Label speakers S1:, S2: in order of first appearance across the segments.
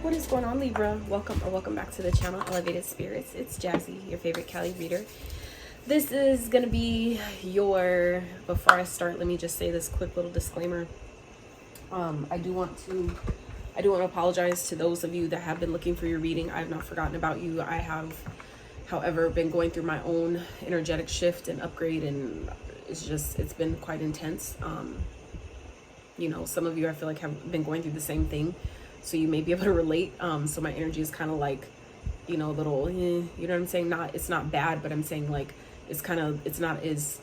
S1: What is going on, Libra? Welcome back to the channel, Elevated Spirits. It's Jazi, your favorite Cali reader. This is gonna be your, before I start, let me just say this quick little disclaimer. I do want to apologize to those of you that have been looking for your reading. I have not forgotten about you. I have, however, been going through my own energetic shift and upgrade, and it's been quite intense. You know, some of you I feel like have been going through the same thing, so you may be able to relate. So my energy is kind of like, you know, a little, you know what I'm saying? It's not bad, but I'm saying like, it's not as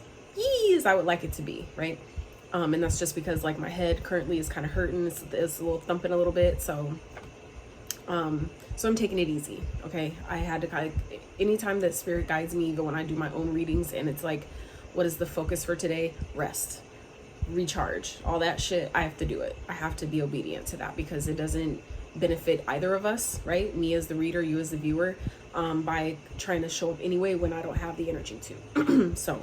S1: as I would like it to be, right? And that's just because like my head currently is kind of hurting. It's a little thumping a little bit. So I'm taking it easy. Okay. I had to kind of, anytime that spirit guides me, even when I do my own readings, and it's like, what is the focus for today? Rest, recharge, all that shit. I have to do it. I have to be obedient to that, because it doesn't benefit either of us, right? Me as the reader, you as the viewer, by trying to show up anyway when I don't have the energy to. So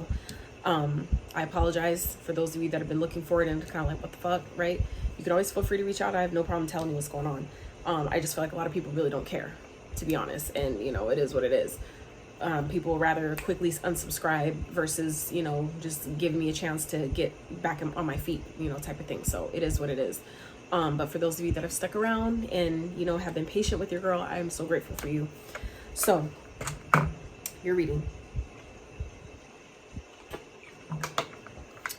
S1: I apologize for those of you that have been looking for it and kind of like, what the fuck, right? You can always feel free to reach out. I have no problem telling you what's going on. I just feel like a lot of people really don't care, to be honest, and you know, it is what it is. People rather quickly unsubscribe versus, you know, just give me a chance to get back on my feet, you know, type of thing. So it is what it is. But for those of you that have stuck around and, you know, have been patient with your girl, I am so grateful for you. So your reading.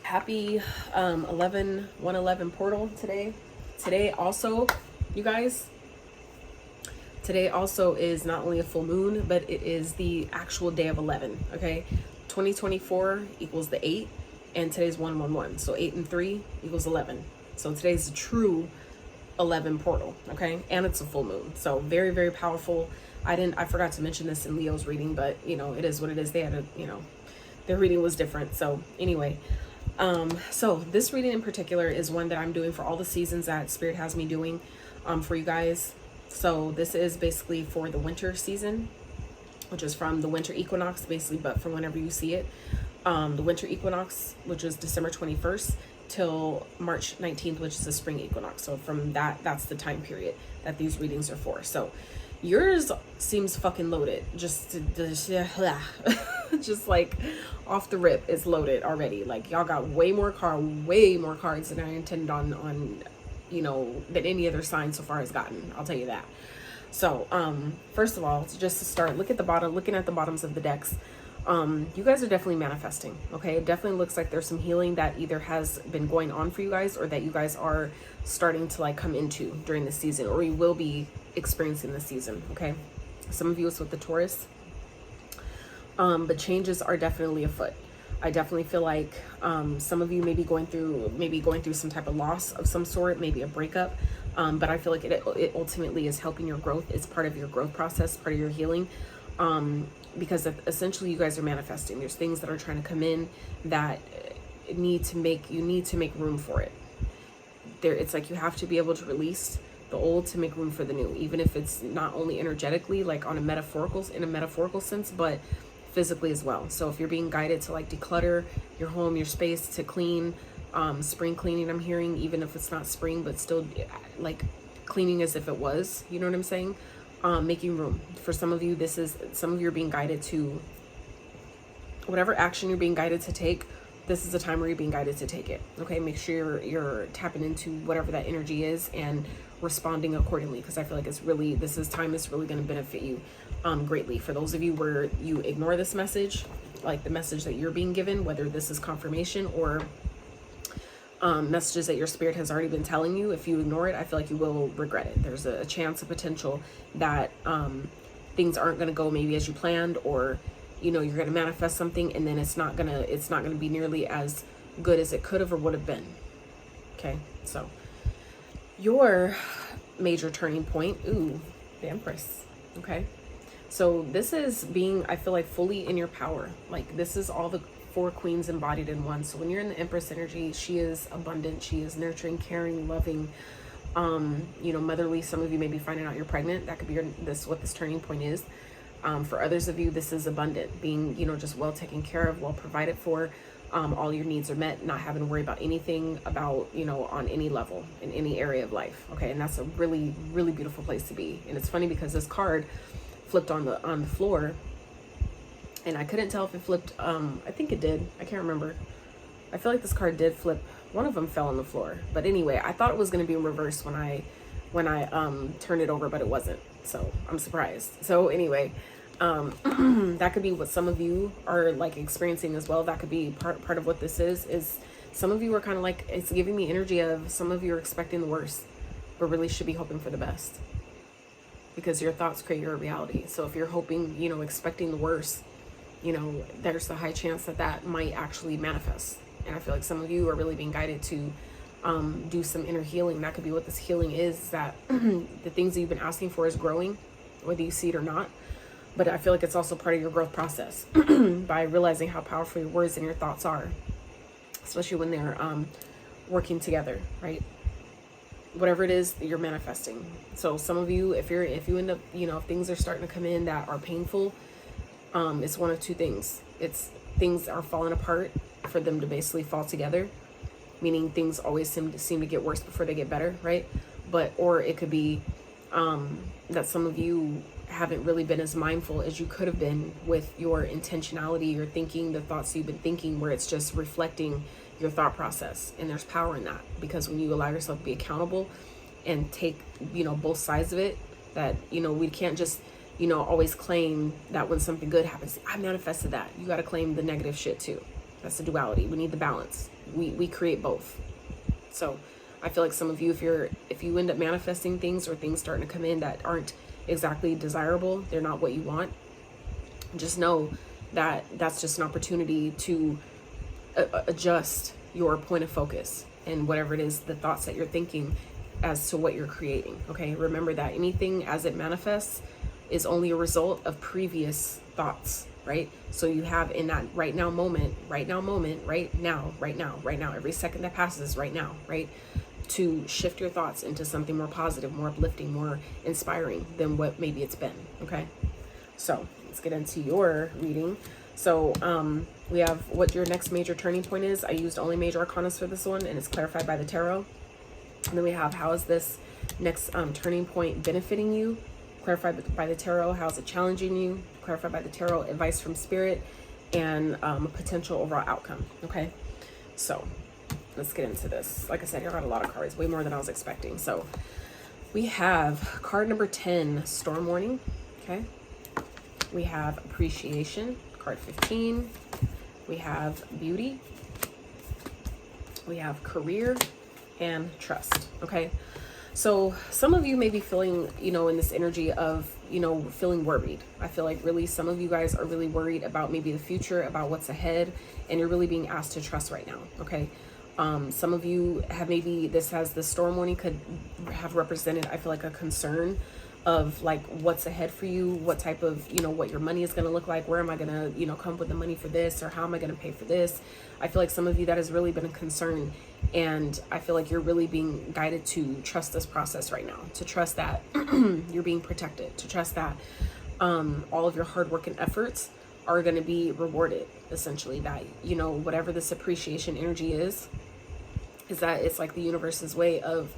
S1: Happy 111 portal today. Today also, you guys, today also is not only a full moon, but it is the actual day of 11. Okay, 2024 equals the 8, and today's 111. So 8 and 3 equals 11. So today's a true 11 portal. Okay, and it's a full moon. So very, very powerful. I forgot to mention this in Leo's reading, but you know, it is what it is. They had a, you know, their reading was different. So anyway, so this reading in particular is one that I'm doing for all the seasons that Spirit has me doing, for you guys. So this is basically for the winter season, which is from the winter equinox, basically, but from whenever you see it. The winter equinox, which is December 21st till March 19th, which is the spring equinox. So from that's the time period that these readings are for. So yours seems fucking loaded. Just like off the rip, it's loaded already. Like y'all got way more cards than I intended on, you know, than any other sign so far has gotten. I'll tell you that. So first of all, just to start, looking at the bottoms of the decks. You guys are definitely manifesting. Okay, it definitely looks like there's some healing that either has been going on for you guys, or that you guys are starting to like come into during the season, or you will be experiencing the season. Okay, some of you it's with the Taurus, but changes are definitely afoot. I definitely feel like some of you may be going through some type of loss of some sort, maybe a breakup, but I feel like it ultimately is helping your growth. It's part of your growth process, part of your healing, because essentially you guys are manifesting. There's things that are trying to come in that you need to make room for it. It's like you have to be able to release the old to make room for the new, even if it's not only energetically, like in a metaphorical sense, but physically as well. So if you're being guided to like declutter your home, your space, to clean, spring cleaning, I'm hearing, even if it's not spring, but still like cleaning as if it was, you know what I'm saying? Making room. For some of you, some of you are being guided to whatever action you're being guided to take. This is the time where you're being guided to take it. Okay, make sure you're tapping into whatever that energy is and responding accordingly, because I feel like this time is really going to benefit you greatly. For those of you where you ignore this message, like the message that you're being given, whether this is confirmation or messages that your spirit has already been telling you, if you ignore it, I feel like you will regret it. There's a chance, a potential that things aren't going to go maybe as you planned, or you know, you're going to manifest something and then it's not going to be nearly as good as it could have or would have been. Okay, so your major turning point, the Empress. Okay, so this is being, I feel like, fully in your power. Like this is all the 4 queens embodied in one. So when you're in the Empress energy, she is abundant, she is nurturing, caring, loving, you know, motherly. Some of you may be finding out you're pregnant. That could be what this turning point is. For others of you, this is abundant, being, you know, just well taken care of, well provided for, all your needs are met, not having to worry about anything about, you know, on any level in any area of life. Okay. And that's a really, really beautiful place to be. And it's funny because this card flipped on the floor, and I couldn't tell if it flipped. I think it did. I can't remember. I feel like this card did flip. One of them fell on the floor, but anyway, I thought it was going to be in reverse when I turned it over, but it wasn't. So I'm surprised. So anyway, that could be what some of you are like experiencing as well. That could be part of what this is some of you are kind of like, it's giving me energy of some of you are expecting the worst, but really should be hoping for the best, because your thoughts create your reality. So if you're hoping, you know, expecting the worst, you know, there's a high chance that that might actually manifest. And I feel like some of you are really being guided to do some inner healing. That could be what this healing is, that the things that you've been asking for is growing, whether you see it or not. But I feel like it's also part of your growth process by realizing how powerful your words and your thoughts are, especially when they're working together, right? Whatever it is that you're manifesting. So some of you, if you end up, you know, if things are starting to come in that are painful, it's one of two things. It's things are falling apart for them to basically fall together, meaning things always seem to get worse before they get better, right? Or it could be that some of you haven't really been as mindful as you could have been with your intentionality, your thinking, the thoughts you've been thinking, where it's just reflecting your thought process. And there's power in that, because when you allow yourself to be accountable and take, you know, both sides of it, that, you know, we can't just, you know, always claim that when something good happens, I manifested that. You got to claim the negative shit too. That's the duality. We need the balance. We create both. So I feel like some of you, if you end up manifesting things or things starting to come in that aren't exactly desirable, they're not what you want, just know that that's just an opportunity to adjust your point of focus and whatever it is, the thoughts that you're thinking as to what you're creating. Okay, remember that anything as it manifests is only a result of previous thoughts, right? So you have in that right now moment, right now, every second that passes right now, right? To shift your thoughts into something more positive, more uplifting, more inspiring than what maybe it's been. Okay, so let's get into your reading. So we have what your next major turning point is. I used only major arcanas for this one, and it's clarified by the tarot. And then we have, how is this next turning point benefiting you? Clarified by the tarot. How is it challenging you? Clarified by the tarot. Advice from spirit, and a potential overall outcome. Okay, so let's get into this. Like I said, I got a lot of cards, way more than I was expecting. So we have card number 10, storm warning. Okay, we have appreciation, card 15. We have beauty. We have career and trust. Okay, so some of you may be feeling, you know, in this energy of, you know, feeling worried. I feel like really some of you guys are really worried about maybe the future, about what's ahead, and you're really being asked to trust right now. Okay, some of you have, maybe this has, the storm warning could have represented, I feel like, a concern of like what's ahead for you, what type of, you know, what your money is going to look like, where am I going to, you know, come up with the money for this, or how am I going to pay for this. I feel like some of you, that has really been a concern, and I feel like you're really being guided to trust this process right now, to trust that you're being protected, to trust that all of your hard work and efforts are going to be rewarded, essentially. That, you know, whatever this appreciation energy is that it's like the universe's way of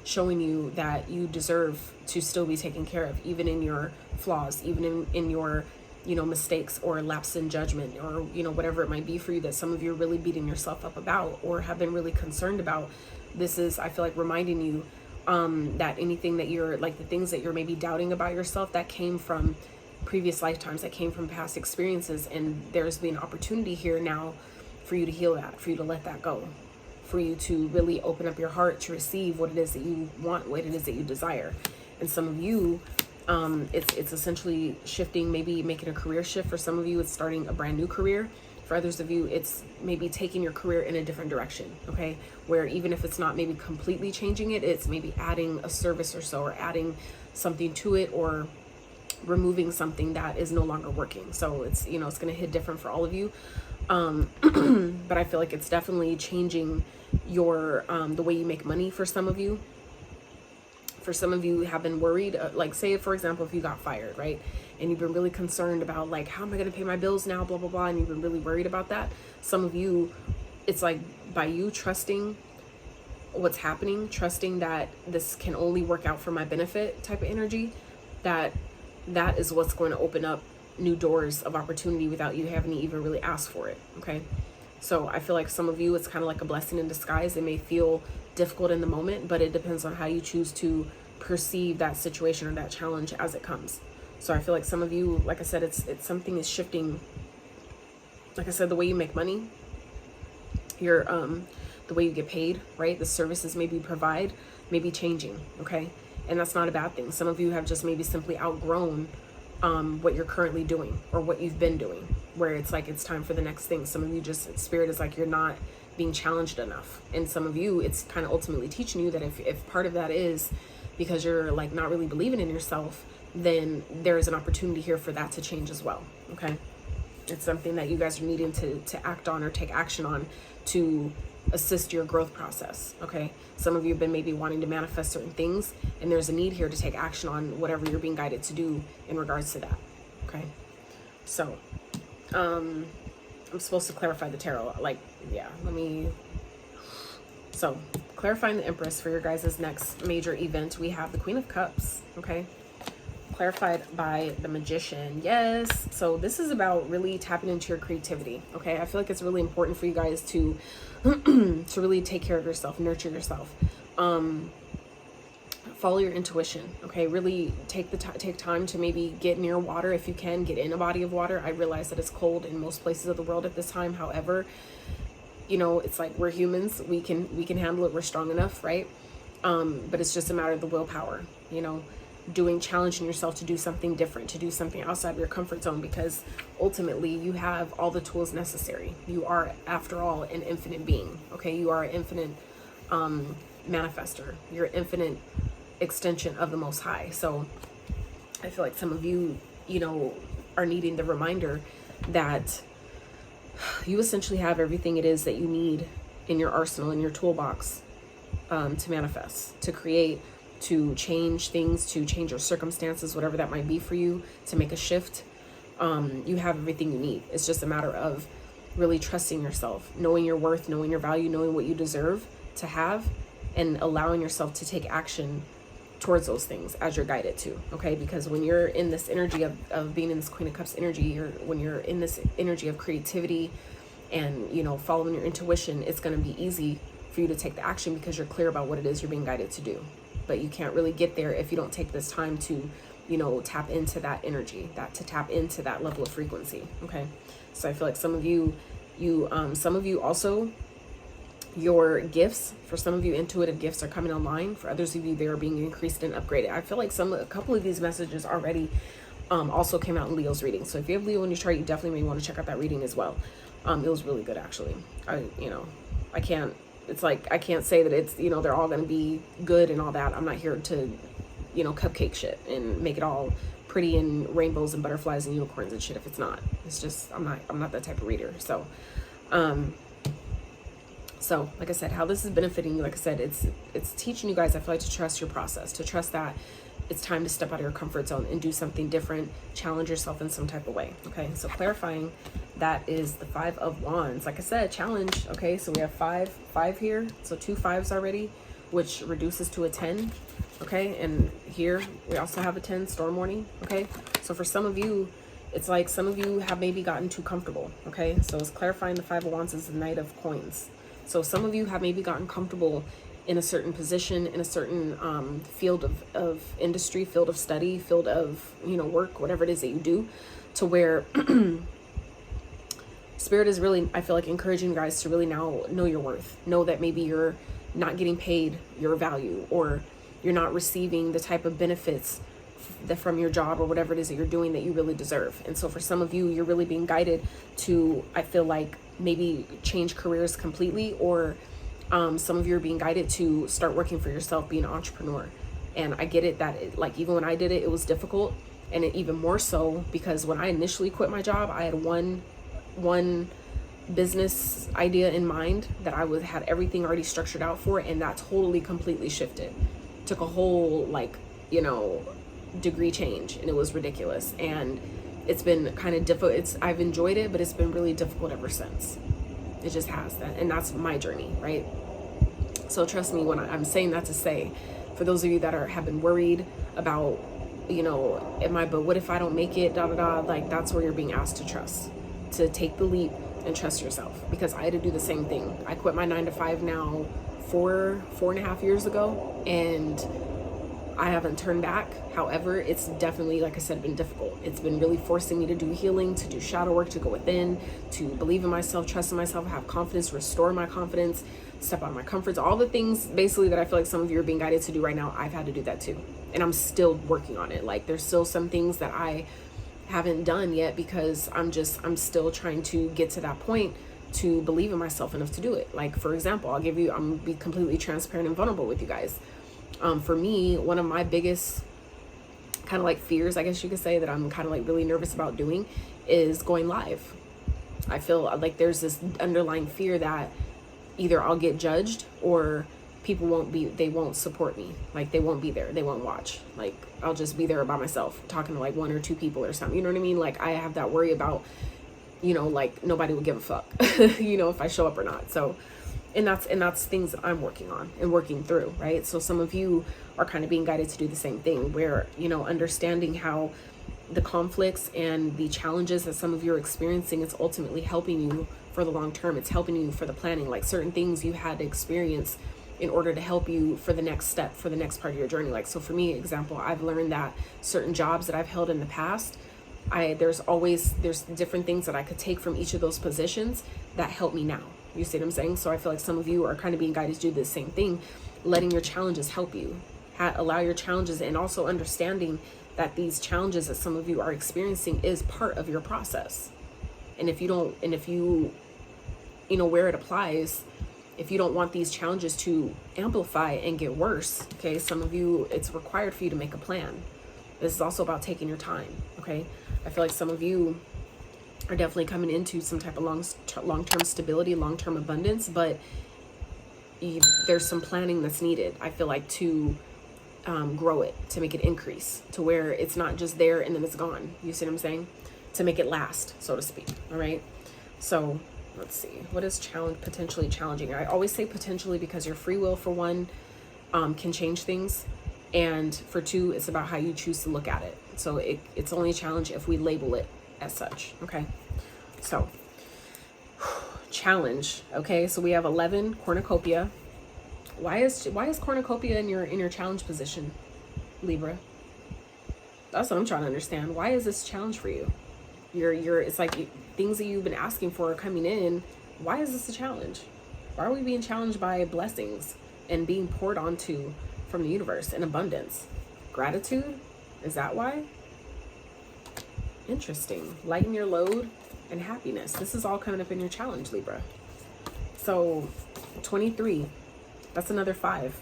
S1: showing you that you deserve to still be taken care of, even in your flaws, even in your, you know, mistakes or lapse in judgment, or, you know, whatever it might be for you that some of you are really beating yourself up about or have been really concerned about. This is, I feel like, reminding you that anything that you're, like the things that you're maybe doubting about yourself, that came from previous lifetimes, that came from past experiences, and there's been an opportunity here now for you to heal that, for you to let that go, for you to really open up your heart to receive what it is that you want, what it is that you desire. And some of you, it's essentially shifting, maybe making a career shift. For some of you, it's starting a brand new career. For others of you, it's maybe taking your career in a different direction, okay? Where even if it's not maybe completely changing it, it's maybe adding a service or so, or adding something to it, or removing something that is no longer working. So it's, you know, it's going to hit different for all of you. But I feel like it's definitely changing your, the way you make money for some of you. For some of you have been worried, like say, for example, if you got fired, right? And you've been really concerned about like, how am I going to pay my bills now, blah, blah, blah. And you've been really worried about that. Some of you, it's like by you trusting what's happening, trusting that this can only work out for my benefit type of energy, that is what's going to open up new doors of opportunity without you having to even really ask for it. Okay. So I feel like some of you, it's kind of like a blessing in disguise. It may feel difficult in the moment, but it depends on how you choose to perceive that situation or that challenge as it comes. So I feel like some of you, like I said, it's something is shifting. Like I said, the way you make money, your the way you get paid, right? The services maybe you provide may be changing, okay? And that's not a bad thing. Some of you have just maybe simply outgrown what you're currently doing or what you've been doing, where it's like it's time for the next thing. Some of you just, spirit is like you're not being challenged enough. And some of you, it's kind of ultimately teaching you that if part of that is because you're like not really believing in yourself, then there is an opportunity here for that to change as well, okay? It's something that you guys are needing to act on or take action on to assist your growth process, okay? Some of you have been maybe wanting to manifest certain things, and there's a need here to take action on whatever you're being guided to do in regards to that, okay? So, I'm supposed to clarify the tarot, like, yeah, so clarifying the Empress for your guys' next major event, we have the Queen of Cups, okay? Clarified by the Magician. Yes, so this is about really tapping into your creativity, okay? I feel like it's really important for you guys to to really take care of yourself, nurture yourself, follow your intuition, okay? Really take time to maybe get near water if you can, get in a body of water. I realize that it's cold in most places of the world at this time. However, you know, it's like we're humans, we can handle it, we're strong enough, right? But it's just a matter of the willpower, you know, challenging yourself to do something different, to do something outside of your comfort zone, because ultimately you have all the tools necessary. You are, after all, an infinite being, okay? You are an infinite manifester. You're an infinite extension of the Most High. So I feel like some of you, you know, are needing the reminder that you essentially have everything it is that you need in your arsenal, in your toolbox, to manifest, to create, to change things, to change your circumstances, whatever that might be for you, to make a shift. You have everything you need. It's just a matter of really trusting yourself, knowing your worth, knowing your value, knowing what you deserve to have, and allowing yourself to take action towards those things as you're guided to, okay? Because when you're in this energy of being in this Queen of Cups energy, when you're in this energy of creativity and, you know, following your intuition, it's going to be easy for you to take the action because you're clear about what it is you're being guided to do. But you can't really get there if you don't take this time to, you know, tap into that energy, to tap into that level of frequency, okay? So I feel like some of you also, your gifts, for some of you, intuitive gifts are coming online. For others of you, they are being increased and upgraded. I feel like a couple of these messages already also came out in Leo's reading. So if you have Leo in your chart, you definitely may want to check out that reading as well. It was really good, actually. I can't say that it's, you know, they're all going to be good and all that. I'm not here to, you know, cupcake shit and make it all pretty and rainbows and butterflies and unicorns and shit if it's not. It's just, I'm not that type of reader. So, like I said, how this is benefiting you, like I said, it's teaching you guys, I feel like, to trust your process, to trust that it's time to step out of your comfort zone and do something different, challenge yourself in some type of way, okay? So clarifying, that is the 5 of Wands. Like I said, challenge, okay? So we have five here, so 2 5s already, which reduces to a 10, okay? And here we also have a 10, storm warning, okay? So for some of you, it's like some of you have maybe gotten too comfortable, okay? So it's clarifying the 5 of Wands is the Knight of Coins. So some of you have maybe gotten comfortable in a certain position, in a certain field of industry, field of study, field of, you know, work, whatever it is that you do, to where Spirit is really, I feel like, encouraging you guys to really now know your worth. Know that maybe you're not getting paid your value, or you're not receiving the type of benefits from your job or whatever it is that you're doing that you really deserve. And so for some of you, you're really being guided to, I feel like, maybe change careers completely, or some of you are being guided to start working for yourself, be an entrepreneur. And I get it that like even when I did it, it was difficult, and even more so because when I initially quit my job, I had one business idea in mind that I had everything already structured out for, and that totally completely shifted to took a whole, like, you know, degree change, and it was ridiculous. And it's been kind of difficult. I've enjoyed it, but it's been really difficult ever since. It just has that. And that's my journey, right? So trust me when I'm saying that to say, for those of you that have been worried about, you know, but what if I don't make it, like, that's where you're being asked to trust, to take the leap and trust yourself. Because I had to do the same thing. I quit my 9-to-5 now 4.5 years ago, and I haven't turned back. However, it's definitely, like I said, been difficult. It's been really forcing me to do healing, to do shadow work, to go within, to believe in myself, trust in myself, have confidence, restore my confidence, step out of my comfort zone. All the things basically that I feel like some of you are being guided to do right now, I've had to do that too. And I'm still working on it. Like, there's still some things that I haven't done yet, because I'm still trying to get to that point to believe in myself enough to do it. Like, for example, I'm gonna be completely transparent and vulnerable with you guys. For me, one of my biggest kind of like fears, I guess you could say, that I'm kind of like really nervous about doing is going live. I feel like there's this underlying fear that either I'll get judged or people won't support me. Like, they won't be there, they won't watch. Like, I'll just be there by myself talking to like 1 or 2 people or something, you know what I mean? Like, I have that worry about, you know, like, nobody will give a fuck you know, if I show up or not. So and that's things that I'm working on and working through, right? So some of you are kind of being guided to do the same thing, where, you know, understanding how the conflicts and the challenges that some of you are experiencing, it's ultimately helping you for the long term. It's helping you for the planning. Like, certain things you had to experience in order to help you for the next step, for the next part of your journey. Like, so for me, example, I've learned that certain jobs that I've held in the past, there's different things that I could take from each of those positions that help me now. You see what I'm saying? So I feel like some of you are kind of being guided to do the same thing, letting your challenges help you, allow your challenges, and also understanding that these challenges that some of you are experiencing is part of your process. And if you, you know, where it applies, if you don't want these challenges to amplify and get worse, okay, some of you, it's required for you to make a plan. This is also about taking your time, okay? I feel like some of you are definitely coming into some type of long-term stability, long-term abundance, but there's some planning that's needed, I feel like, to grow it, to make it increase, to where it's not just there and then it's gone. You see what I'm saying? To make it last, so to speak. All right. So let's see. What is potentially challenging? I always say potentially, because your free will, for one, can change things. And for 2, it's about how you choose to look at it. So it's only a challenge if we label it as such. Okay. So challenge. Okay. So we have 11 cornucopia. Why is cornucopia in your challenge position, Libra? That's what I'm trying to understand. Why is this challenge for you? It's like things that you've been asking for are coming in. Why is this a challenge? Why are we being challenged by blessings and being poured onto from the universe in abundance? Gratitude? Is that why? Interesting. Lighten your load and happiness. This is all coming up in your challenge, Libra. So 23. That's another 5.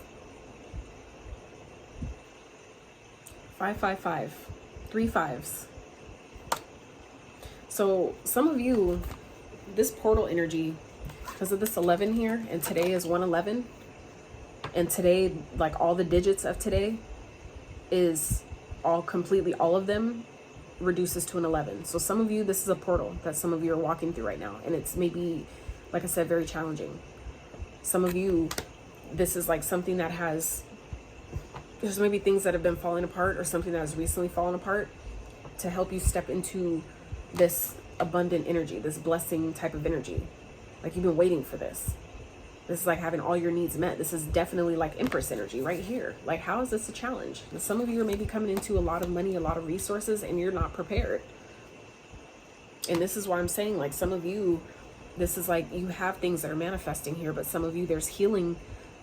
S1: 5, 5, 5. 3 5s. So some of you, this portal energy, because of this 11 here, and today is 111, and today, like, all the digits of today is all of them reduces to an 11. So some of you, this is a portal that some of you are walking through right now, and it's maybe, like I said, very challenging. Some of you, this is like something that there's maybe things that have been falling apart, or something that has recently fallen apart, to help you step into this abundant energy, this blessing type of energy. Like, you've been waiting for this. This is like having all your needs met. This is definitely like Empress energy right here. Like, how is this a challenge? And some of you are maybe coming into a lot of money, a lot of resources, and you're not prepared. And this is why I'm saying, like, some of you, this is like you have things that are manifesting here, but some of you, there's healing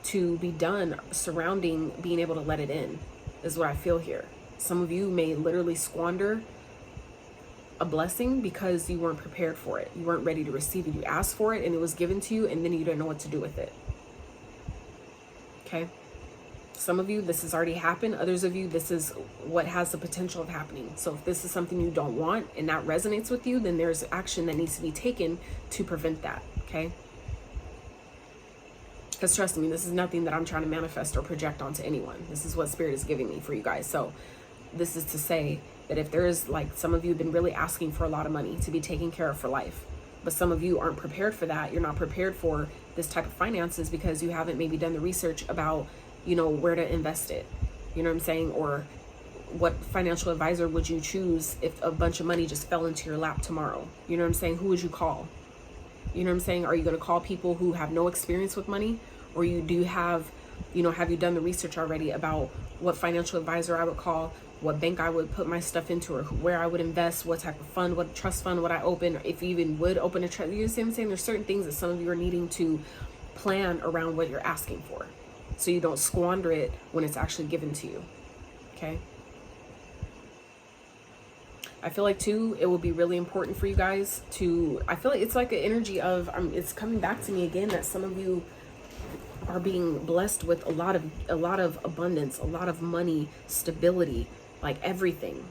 S1: to be done surrounding being able to let it in, is what I feel here. Some of you may literally squander a blessing because you weren't prepared for it. You weren't ready to receive it. You asked for it and it was given to you, and then you didn't know what to do with it. Okay. Some of you, this has already happened. Others of you, this is what has the potential of happening. So if this is something you don't want and that resonates with you, then there's action that needs to be taken to prevent that. Okay. Because trust me, this is nothing that I'm trying to manifest or project onto anyone. This is what Spirit is giving me for you guys. So this is to say that if there is, like, some of you have been really asking for a lot of money to be taken care of for life, but some of you aren't prepared for that. You're not prepared for this type of finances because you haven't maybe done the research about, you know, where to invest it. You know what I'm saying? Or what financial advisor would you choose if a bunch of money just fell into your lap tomorrow? You know what I'm saying? Who would you call? You know what I'm saying? Are you going to call people who have no experience with money? Or you do have, you know, have you done the research already about what financial advisor I would call, what bank I would put my stuff into, or where I would invest, what type of fund, what trust fund would I open, or if you even would open a trust? You see what I'm saying? There's certain things that some of you are needing to plan around what you're asking for, so you don't squander it when it's actually given to you. Okay? I feel like too, it will be really important for you guys to, I feel like it's like an energy of, it's coming back to me again, that some of you are being blessed with a lot of abundance, a lot of money, stability, like everything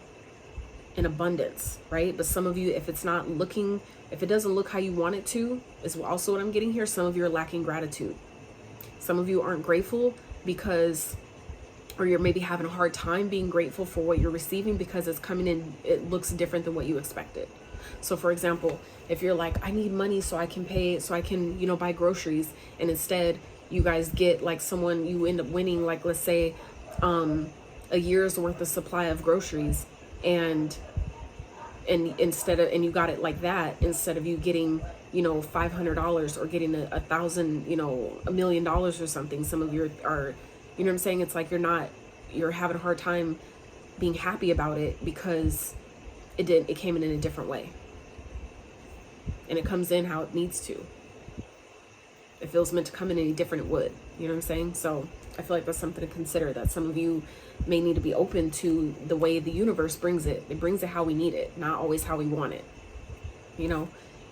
S1: in abundance, right? But some of you, if it's not looking, if it doesn't look how you want it to, is also what I'm getting here. Some of you are lacking gratitude. Some of you aren't grateful because, or you're maybe having a hard time being grateful for what you're receiving because it's coming in, it looks different than what you expected. So for example, if you're like, I need money so I can pay, so I can, you know, buy groceries, and instead you guys get like someone, you end up winning, like, let's say, a year's worth of supply of groceries, and instead of, and you got it like that, instead of you getting, you know, $500 or getting a thousand, you know, $1 million or something. Some of you are, you know what I'm saying? It's like you're having a hard time being happy about it because it came in a different way. And it comes in how it needs to. If it was meant to come in any different, it would. You know what I'm saying? So I feel like that's something to consider, that some of you may need to be open to the way the universe brings it. It brings it how we need it, not always how we want it. You know?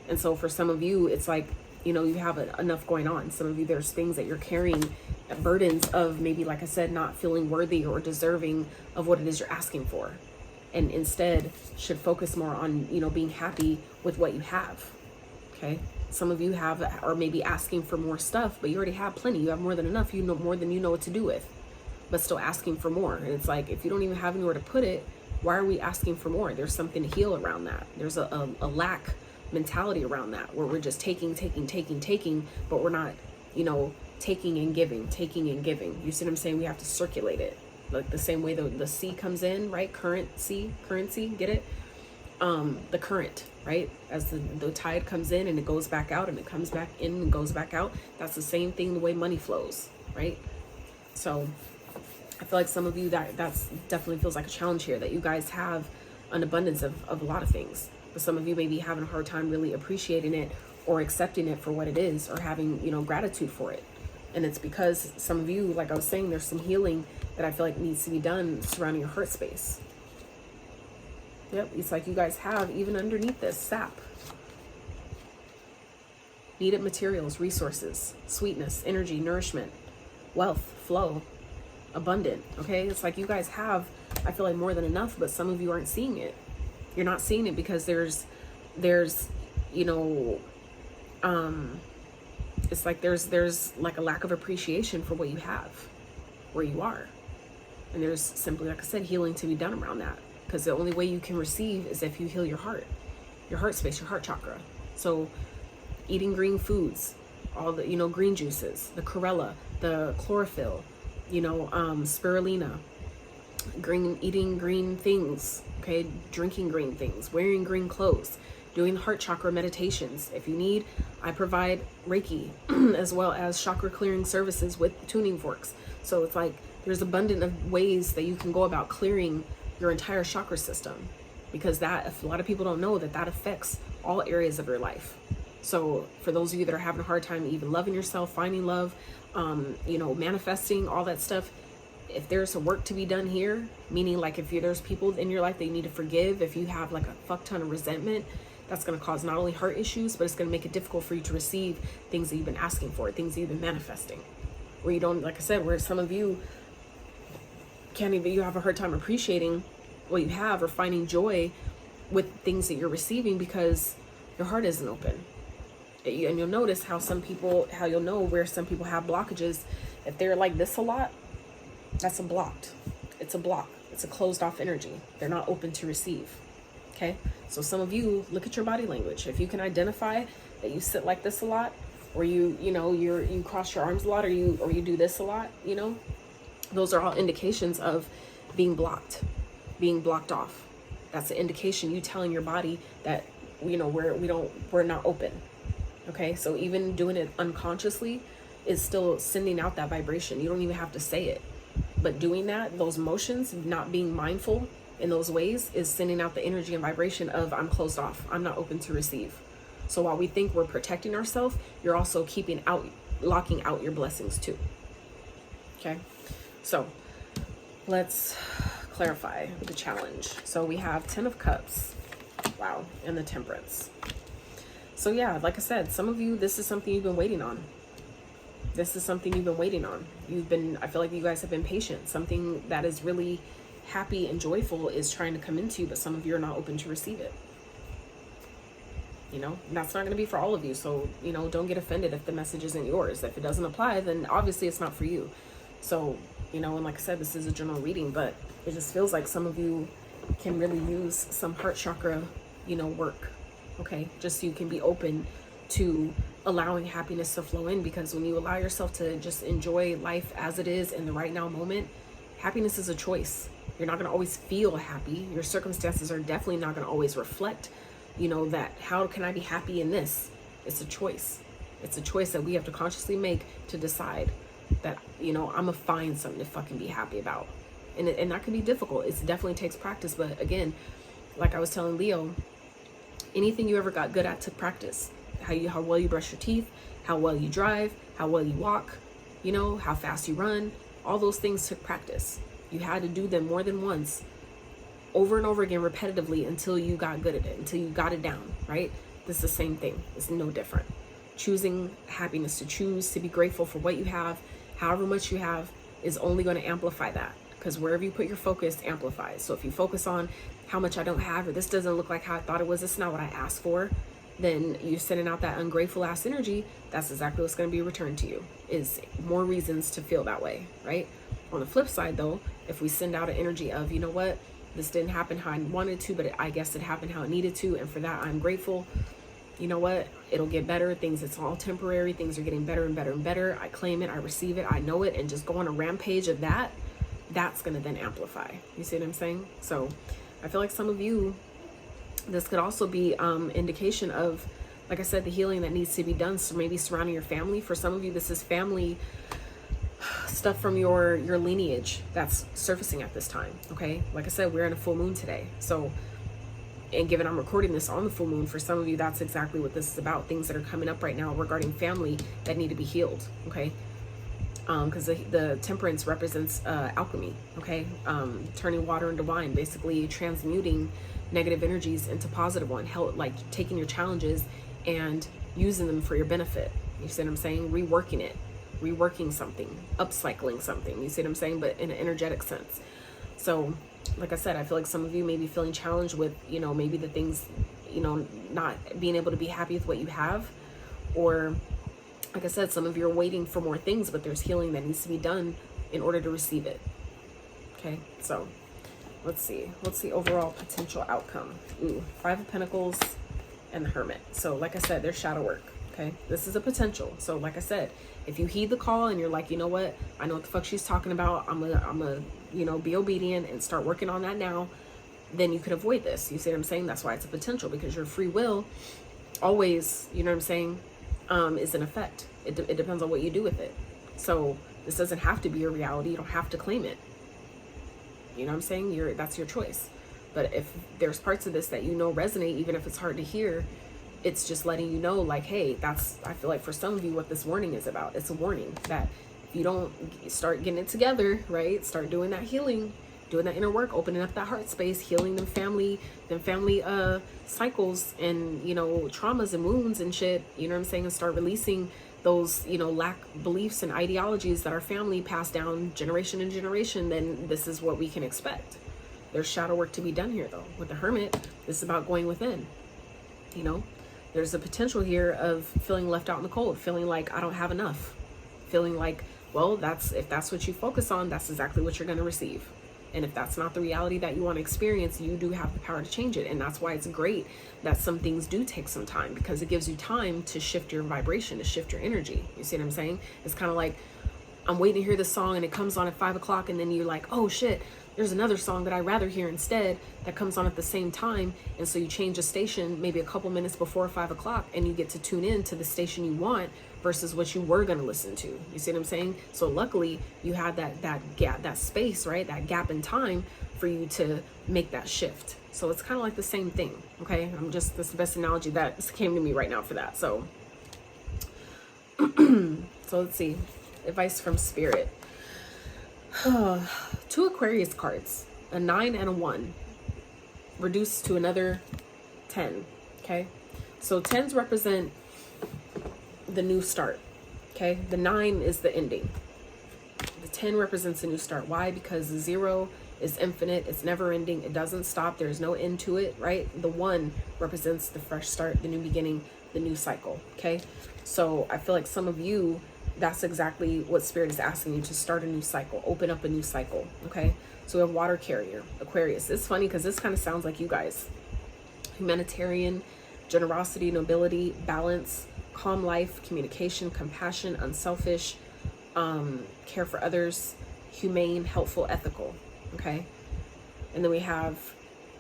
S1: And so for some of you, it's like, you know, you have enough going on. Some of you, there's things that you're carrying, burdens of maybe, like I said, not feeling worthy or deserving of what it is you're asking for. And instead should focus more on, you know, being happy with what you have. Okay? Some of you are maybe asking for more stuff, but you already have plenty. You have more than enough. You know more than you know what to do with, but still asking for more. And it's like, if you don't even have anywhere to put it, why are we asking for more? There's something to heal around that. There's a lack mentality around that, where we're just taking, but we're not, you know, taking and giving. You see what I'm saying? We have to circulate it. Like the same way the sea comes in, right? Currency, get it? The current, right? As the tide comes in and it goes back out, and it comes back in and goes back out. That's the same thing, the way money flows, right? So I feel like some of you, that's definitely feels like a challenge here, that you guys have an abundance of a lot of things, but some of you may be having a hard time really appreciating it or accepting it for what it is, or having, you know, gratitude for it. And it's because some of you, like I was saying, there's some healing that I feel like needs to be done surrounding your heart space. Yep, it's like you guys have, even underneath this, sap. Needed materials, resources, sweetness, energy, nourishment, wealth, flow, abundant, okay? It's like you guys have, I feel like, more than enough, but some of you aren't seeing it. You're not seeing it because there's, you know, it's like there's like a lack of appreciation for what you have, where you are. And there's simply, like I said, healing to be done around that. Because the only way you can receive is if you heal your heart space, your heart chakra. So eating green foods, all the, you know, green juices, the chlorella, the chlorophyll, you know, spirulina, eating green things, okay, drinking green things, wearing green clothes, doing heart chakra meditations. If you need, I provide Reiki as well as chakra clearing services with tuning forks. So it's like there's abundant of ways that you can go about clearing your entire chakra system, because that, if a lot of people don't know, that affects all areas of your life. So for those of you that are having a hard time even loving yourself, finding love, you know, manifesting, all that stuff, if there's some work to be done here, meaning like if there's people in your life that you need to forgive, if you have like a fuck ton of resentment, that's going to cause not only heart issues, but it's going to make it difficult for you to receive things that you've been asking for, things that you've been manifesting, where you don't, like I said, where some of you can't even, you have a hard time appreciating what you have or finding joy with things that you're receiving because your heart isn't open. And you'll notice how some people, how you'll know where some people have blockages. If they're like this a lot, that's a blocked. It's a block. It's a closed off energy. They're not open to receive. Okay. So some of you, look at your body language. If you can identify that you sit like this a lot, or you cross your arms a lot, or you do this a lot, those are all indications of being blocked off. That's an indication, you telling your body that, we're not open. Okay. So even doing it unconsciously is still sending out that vibration. You don't even have to say it, but doing that, those motions, not being mindful in those ways, is sending out the energy and vibration of, I'm closed off. I'm not open to receive. So while we think we're protecting ourselves, you're also locking out your blessings too. Okay. So let's clarify the challenge. So we have 10 of Cups. Wow. And the Temperance. So yeah, like I said, some of you, this is something you've been waiting on. I feel like you guys have been patient. Something that is really happy and joyful is trying to come into you, but some of you are not open to receive it. That's not going to be for all of you. So, don't get offended if the message isn't yours. If it doesn't apply, then obviously it's not for you. So, and like I said, this is a general reading, but it just feels like some of you can really use some heart chakra, work. Okay. Just so you can be open to allowing happiness to flow in, because when you allow yourself to just enjoy life as it is in the right now moment, happiness is a choice. You're not going to always feel happy. Your circumstances are definitely not going to always reflect, that how can I be happy in this? It's a choice. It's a choice that we have to consciously make to decide that, I'm going to find something to fucking be happy about. And that can be difficult. It definitely takes practice. But again, like I was telling Leo, anything you ever got good at took practice. How well you brush your teeth, how well you drive, how well you walk, how fast you run, all those things took practice. You had to do them more than once, over and over again, repetitively, until you got good at it, until you got it down, right? This is the same thing. It's no different. Choosing happiness, to choose to be grateful for what you have, however much you have, is only going to amplify that, because wherever you put your focus amplifies. So if you focus on how much I don't have, or this doesn't look like how I thought it was, it's not what I asked for, then you're sending out that ungrateful ass energy. That's exactly what's going to be returned to you, is more reasons to feel that way, right? On the flip side though, if we send out an energy of, this didn't happen how I wanted to, but I guess it happened how it needed to, and for that I'm grateful. It'll get better. It's all temporary. Things are getting better and better and better. I claim it, I receive it, I know it, and just go on a rampage of that's going to then amplify. You see what I'm saying? So I feel like some of you, this could also be indication of, like I said, the healing that needs to be done. So maybe surrounding your family. For some of you, this is family stuff from your lineage that's surfacing at this time. Okay. Like I said, we're in a full moon today. So, and given I'm recording this on the full moon, for some of you, that's exactly what this is about. Things that are coming up right now regarding family that need to be healed. Okay. Because the Temperance represents alchemy. Okay. Turning water into wine, basically transmuting negative energies into positive one, like taking your challenges and using them for your benefit. You see what I'm saying? Reworking something, upcycling something. You see what I'm saying? But in an energetic sense. So like I said, I feel like some of you may be feeling challenged with, maybe the things, not being able to be happy with what you have, or like I said, some of you are waiting for more things, but there's healing that needs to be done in order to receive it. Okay. So let's see. What's the overall potential outcome? Ooh, 5 of Pentacles and the Hermit. So like I said, there's shadow work. Okay. This is a potential. So like I said, if you heed the call and you're like, you know what, I know what the fuck she's talking about. I'm gonna, be obedient and start working on that now. Then you could avoid this. You see what I'm saying? That's why it's a potential, because your free will always, is in effect. It depends on what you do with it. So this doesn't have to be your reality. You don't have to claim it. You know what I'm saying? That's your choice. But if there's parts of this that resonate, even if it's hard to hear, it's just letting you know, like, hey, I feel like for some of you what this warning is about. It's a warning that if you don't start getting it together, right? Start doing that healing, doing that inner work, opening up that heart space, healing them family cycles and, traumas and wounds and shit, and start releasing those, lack beliefs and ideologies that our family passed down generation and generation, then this is what we can expect. There's shadow work to be done here though. With the Hermit, this is about going within, There's a potential here of feeling left out in the cold, feeling like I don't have enough, feeling like, well, if that's what you focus on, that's exactly what you're going to receive. And if that's not the reality that you want to experience, you do have the power to change it. And that's why it's great that some things do take some time, because it gives you time to shift your vibration, to shift your energy. You see what I'm saying? It's kind of like, I'm waiting to hear this song and it comes on at 5 o'clock, and then you're like, oh shit, there's another song that I'd rather hear instead that comes on at the same time. And so you change a station maybe a couple minutes before 5 o'clock, and you get to tune in to the station you want versus what you were going to listen to. You see what I'm saying? So luckily you had that gap, that space, right? That gap in time for you to make that shift. So it's kind of like the same thing. Okay. That's the best analogy that came to me right now for that. So, so let's see. Advice from Spirit. 2 Aquarius cards, a 9 and a 1, reduced to another 10. Okay. So 10s represent the new start. Okay. The 9 is the ending. The 10 represents a new start. Why? Because the 0 is infinite. It's never ending. It doesn't stop. There's no end to it, right? The 1 represents the fresh start, the new beginning, the new cycle. Okay. So I feel like some of you, that's exactly what Spirit is asking you, to start a new cycle, open up a new cycle. Okay. So we have water carrier, Aquarius. It's funny because this kind of sounds like you guys. Humanitarian, generosity, nobility, balance, calm life, communication, compassion, unselfish, care for others, humane, helpful, ethical. Okay. And then we have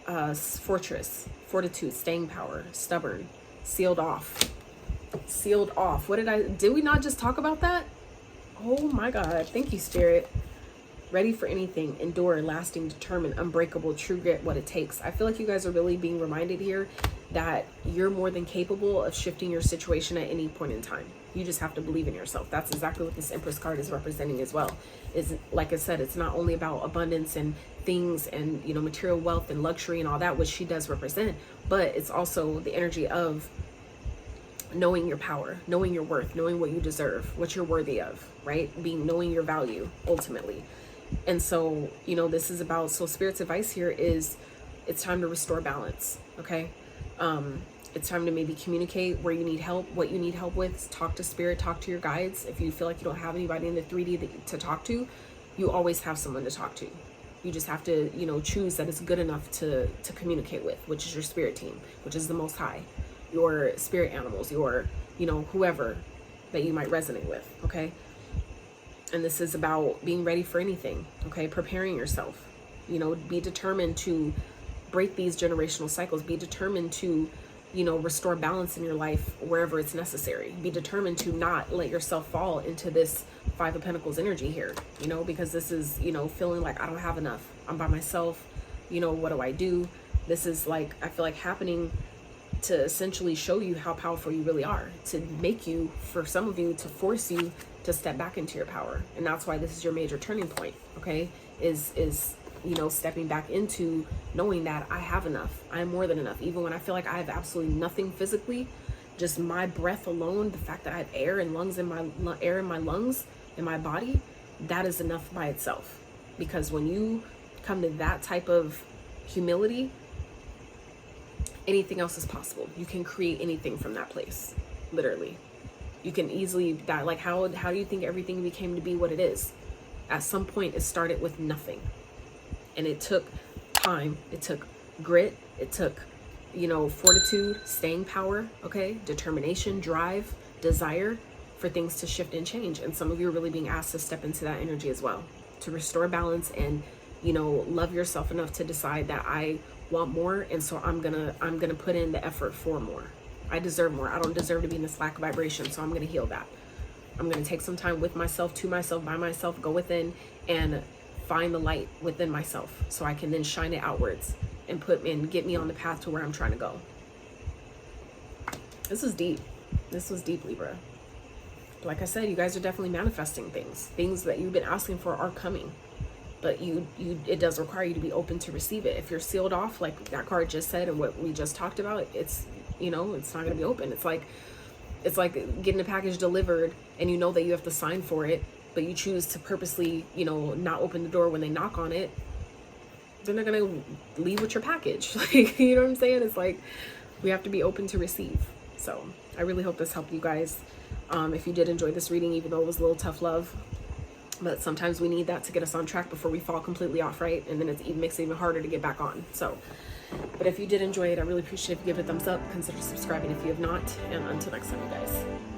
S1: fortress, fortitude, staying power, stubborn, sealed off. Sealed off. Did we not just talk about that? Oh my God. Thank you, Spirit. Ready for anything, endure, lasting, determined, unbreakable, true grit, what it takes. I feel like you guys are really being reminded here that you're more than capable of shifting your situation at any point in time. You just have to believe in yourself. That's exactly what this Empress card is representing as well. Is, like I said, it's not only about abundance and things and, you know, material wealth and luxury and all that, which she does represent, but it's also the energy of knowing your power, knowing your worth, knowing what you deserve, what you're worthy of, right? Knowing your value ultimately. And so, you know, this is about, so Spirit's advice here is it's time to restore balance. Okay. It's time to maybe communicate where you need help, what you need help with. Talk to Spirit, talk to your guides. If you feel like you don't have anybody in the 3D to talk to, you always have someone to talk to. You just have to, you know, choose that it's good enough to communicate with, which is your spirit team, which is the Most High, your spirit animals, your, you know, whoever that you might resonate with. Okay. And this is about being ready for anything. Okay. Preparing yourself, you know, be determined to break these generational cycles, be determined to, you know, restore balance in your life wherever it's necessary. Be determined to not let yourself fall into this 5 of Pentacles energy here, you know, because this is, you know, feeling like I don't have enough. I'm by myself. You know, what do I do? This is like, I feel like happening to essentially show you how powerful you really are, to make you, for some of you, to force you to step back into your power. And that's why this is your major turning point. Okay. Is, you know, stepping back into knowing that I have enough. I am more than enough. Even when I feel like I have absolutely nothing physically, just my breath alone, the fact that I have air and lungs in my air in my lungs in my body, that is enough by itself. Because when you come to that type of humility, anything else is possible. You can create anything from that place. Literally. You can easily, that, like, how do you think everything became to be what it is? At some point it started with nothing. And it took time, it took grit, it took, you know, fortitude, staying power, okay, determination, drive, desire for things to shift and change. And some of you are really being asked to step into that energy as well, to restore balance and, you know, love yourself enough to decide that I want more, and so I'm gonna put in the effort for more. I deserve more. I don't deserve to be in this lack vibration, so I'm gonna heal that. I'm gonna take some time with myself, to myself, by myself, go within and find the light within myself so I can then shine it outwards and get me on the path to where I'm trying to go. This is deep. This was deep, Libra. Like I said, you guys are definitely manifesting things that you've been asking for are coming, but it does require you to be open to receive it. If you're sealed off, like that card just said and what we just talked about, it's, you know, it's not going to be open. It's like getting a package delivered and you know that you have to sign for it, but you choose to purposely, you know, not open the door when they knock on it, then they're going to leave with your package. Like, you know what I'm saying? It's like, we have to be open to receive. So I really hope this helped you guys. If you did enjoy this reading, even though it was a little tough love, but sometimes we need that to get us on track before we fall completely off, right? And then it makes it even harder to get back on. So, but if you did enjoy it, I really appreciate if you give it a thumbs up. Consider subscribing if you have not. And until next time, you guys.